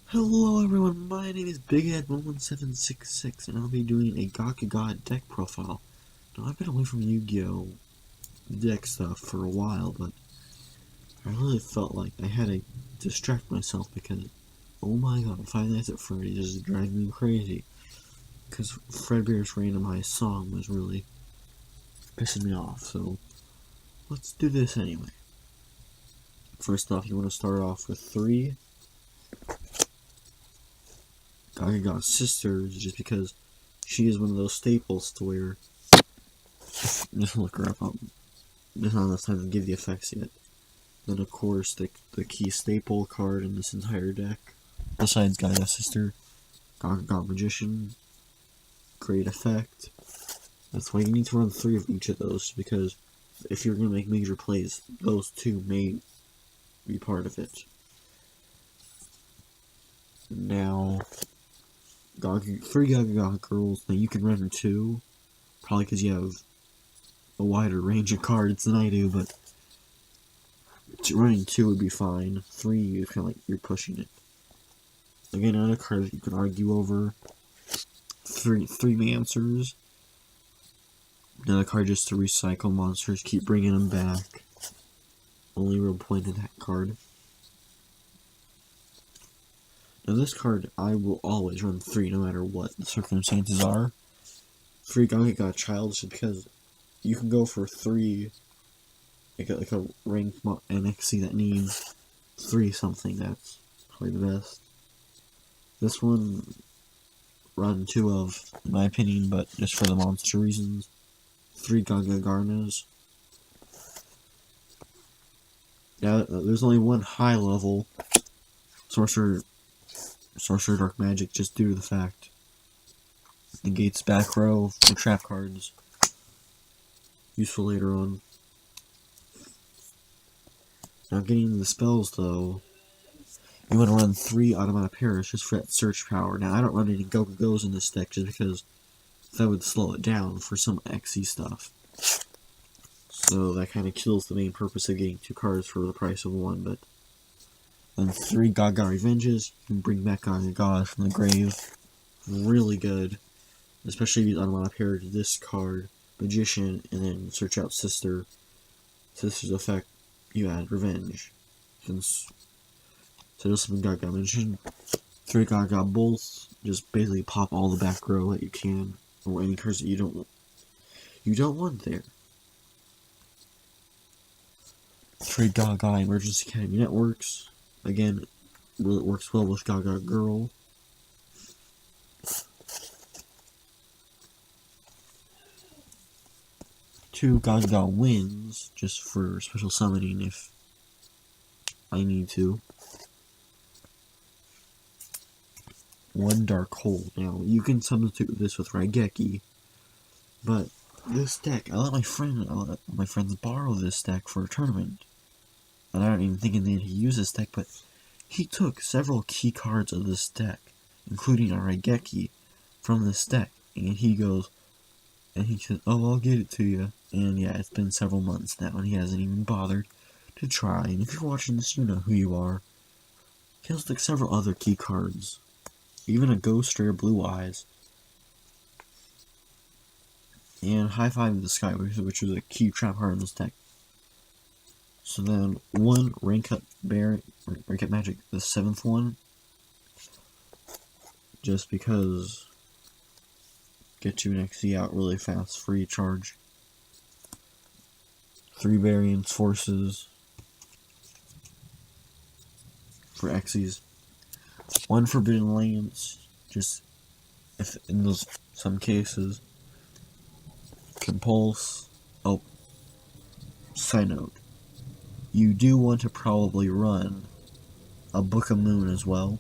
Hello everyone, my name is BigHead1766 and I'll be doing a Gagaga deck profile. Now I've been away from Yu-Gi-Oh! Deck stuff for a while, but I really felt like I had to distract myself because, oh my god, Five Nights at Freddy's is driving me crazy. Because Fredbear's randomized song was really pissing me off, so let's do this anyway. First off, you want to start off with 3 Gagaga sisters, just because she is one of those staples to where, just look her up, there's not enough time to give the effects yet. Then of course the key staple card in this entire deck, besides Gagaga Sister, Gagaga Magician, great effect. That's why you need to run 3 of each of those, because if you're going to make major plays, those 2 may be part of it. Now, 3 Gagaga girls, now you can run 2, probably because you have a wider range of cards than I do, but running 2 would be fine. 3, you feel like you're pushing it. Again, another card that you can argue over. 3 Mancers. Another card just to recycle monsters, keep bringing them back. Only real point of that card. Now this card, I will always run 3 no matter what the circumstances are. 3 Gagaga Child, just because you can go for 3, like a ranked NXC that needs 3 something, that's probably the best. This one, run 2 of, in my opinion, but just for the monster reasons. 3 Gagagarnas. Now, there's only one high level Sorcerer Dark Magic, just due to the fact negates back row for trap cards. Useful later on. Now getting into the spells though, you want to run 3 Automata Perish just for that search power. Now I don't run any Gogagos in this deck just because that would slow it down for some XE stuff. So that kind of kills the main purpose of getting 2 cards for the price of 1, but then 3 Gaga Revenges, you can bring back Gagaga from the grave. Really good. Especially if you Automata pair to this card, Magician, and then search out Sister. Sister's effect, you add Revenge. So just some Gaga Magician. 3 Gaga Bolts, just basically pop all the back row that you can, or any cards that you don't want there. 3 Gaga Emergency Academy Networks. Again, really works well with Gaga Girl. 2 Gagaga Winds, just for special summoning if I need to. 1 Dark Hole. Now, you can substitute this with Raigeki, but this deck, I let my friends borrow this deck for a tournament. And I don't even think that he used this deck, but he took several key cards of this deck, including a Raigeki, from this deck, and he says, oh, I'll get it to you. And yeah, it's been several months now, and he hasn't even bothered to try. And if you're watching this, you know who you are. He has like several other key cards, even a Ghost Rare Blue Eyes, and High Five in the Sky, which was a key trap card in this deck. So then 1 Rank Up Magic, the 7th one, just because get you an XE out really fast, free charge. 3 Variance Forces for XEs. 1 Forbidden Lance, just if in those some cases. Compulse. Oh, side note. You do want to probably run a Book of Moon as well.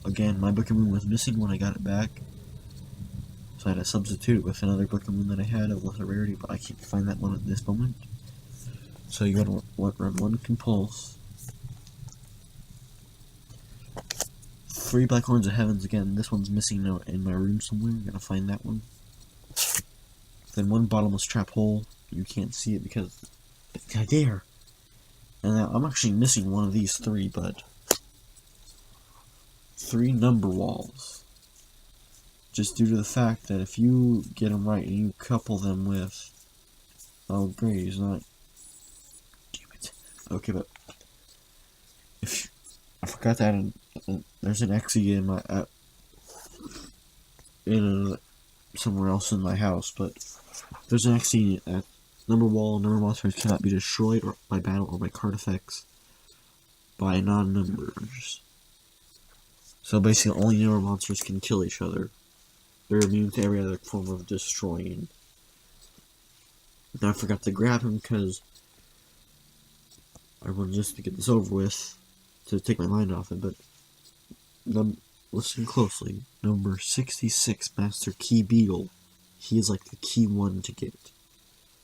Again, my Book of Moon was missing when I got it back, so I had to substitute it with another Book of Moon that I had of lesser rarity, but I can't find that one at this moment. So you gotta run 1 Compulse. 3 Black Horns of Heavens, again, this one's missing in my room somewhere, I'm gonna find that one. Then 1 Bottomless Trap Hole, you can't see it because it's not there. And now, I'm actually missing one of these 3, but 3 number walls. Just due to the fact that if you get them right and you couple them with... Oh, great, he's not... Damn it. Okay, but... If... I forgot that there's an Xe in my... somewhere else in my house, but... There's an Xe at number wall. Number monsters cannot be destroyed or by battle or by card effects by non-numbers. So basically, only number monsters can kill each other. They're immune to every other form of destroying. Now I forgot to grab him because I wanted just to get this over with to take my mind off it, but listen closely. Number 66, Master Key Beetle. He is like the key one to get.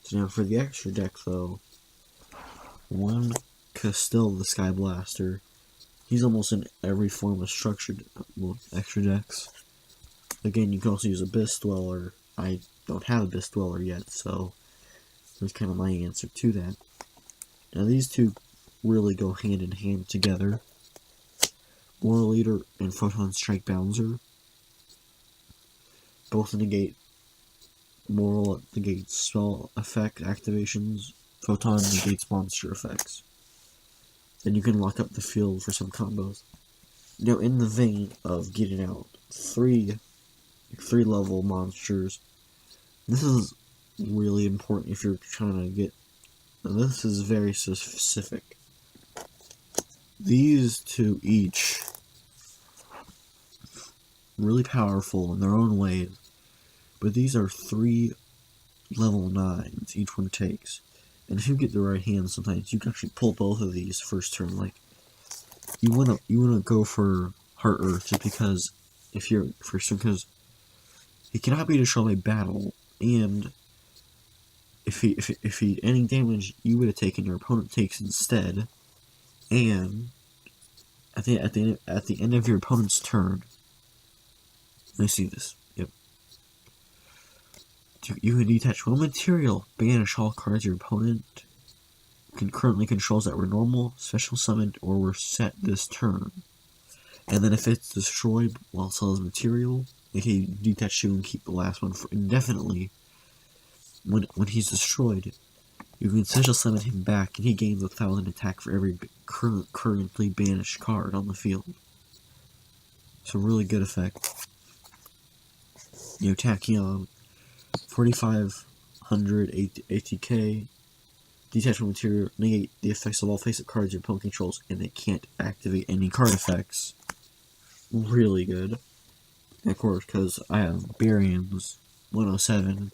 So now for the extra deck though, 1 Castile the Sky Blaster. He's almost in every form of structured extra decks. Again, you can also use Abyss Dweller. I don't have Abyss Dweller yet, so there's kind of my answer to that. Now these two really go hand in hand together. Moral Leader and Photon Strike Bouncer. Both negate Moral negates spell effect activations. Photon negates monster effects. Then you can lock up the field for some combos. Now in the vein of getting out 3 level monsters, this is really important if you're trying to get... This is very specific. These two each really powerful in their own ways, but these are 3 level 9s each one takes. And if you get the right hand, sometimes you can actually pull both of these first turn. Like you wanna go for Heart Earth just because if you're first turn, because he cannot be destroyed by battle, and if he any damage you would have taken, your opponent takes instead. And at the end of your opponent's turn, let me see this. Yep. You can detach 1 material, banish all cards your opponent currently controls that were normal, special summoned, or were set this turn. And then if it's destroyed while it sells material, you can detach 2 and keep the last one for indefinitely. When he's destroyed, you can special summon him back, and he gains 1,000 attack for every currently banished card on the field. It's a really good effect. You know, Tachyon, 4,500 ATK, detachable material, negate the effects of all face-up cards your opponent controls, and they can't activate any card effects. Really good. And of course, because I have Barium's 107.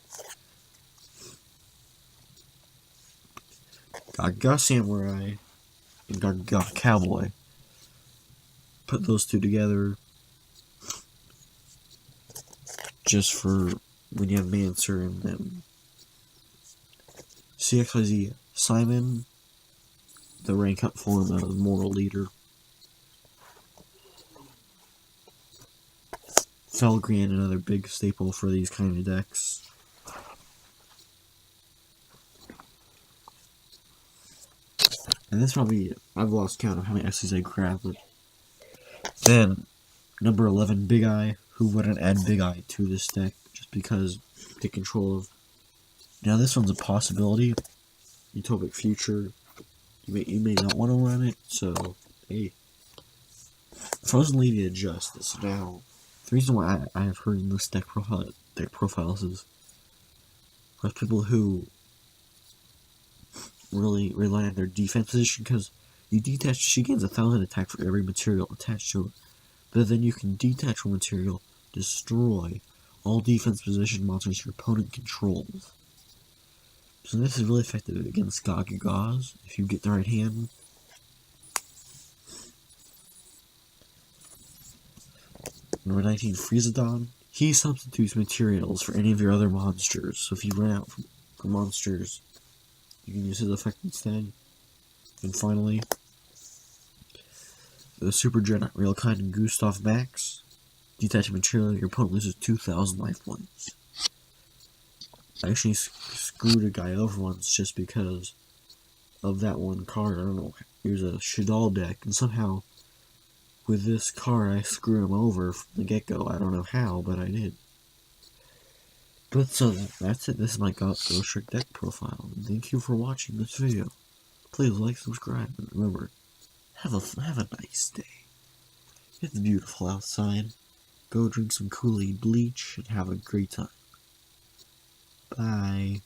Gagaga Samurai and Gagaga Cowboy. Put those two together just for when you have Mancer and them. CXYZ Simon, the rank up form of Moral Leader. Felgrian, another big staple for these kind of decks. And this probably, I've lost count of how many X's I grabbed. But then, number 11, Big Eye. Who wouldn't add Big Eye to this deck just because the control of... Now this one's a possibility. Utopic Future. You may not want to run it, so hey. Frozen Lady of Justice. Now, the reason why I have heard in this deck profiles is there's people who really rely on their defense position, because you detach, she gains 1,000 attack for every material attached to her. But then you can detach one material, destroy all defense position monsters your opponent controls. So this is really effective against Gagagas if you get the right hand. Number 19, Freezadon. He substitutes materials for any of your other monsters. So if you run out for monsters, you can use his effect instead. And finally, the Super Dreadnought Railkind and Gustav Max. Detach material, your opponent loses 2,000 life points. I actually screwed a guy over once just because of that one card. I don't know. It was a Shadal deck, and somehow With this card, I screwed him over from the get-go. I don't know how, but I did. But so, that's it. This is my Ghost Trick deck profile. Thank you for watching this video. Please like, subscribe, and remember, have a nice day. It's beautiful outside. Go drink some Kool-Aid bleach and have a great time. Bye.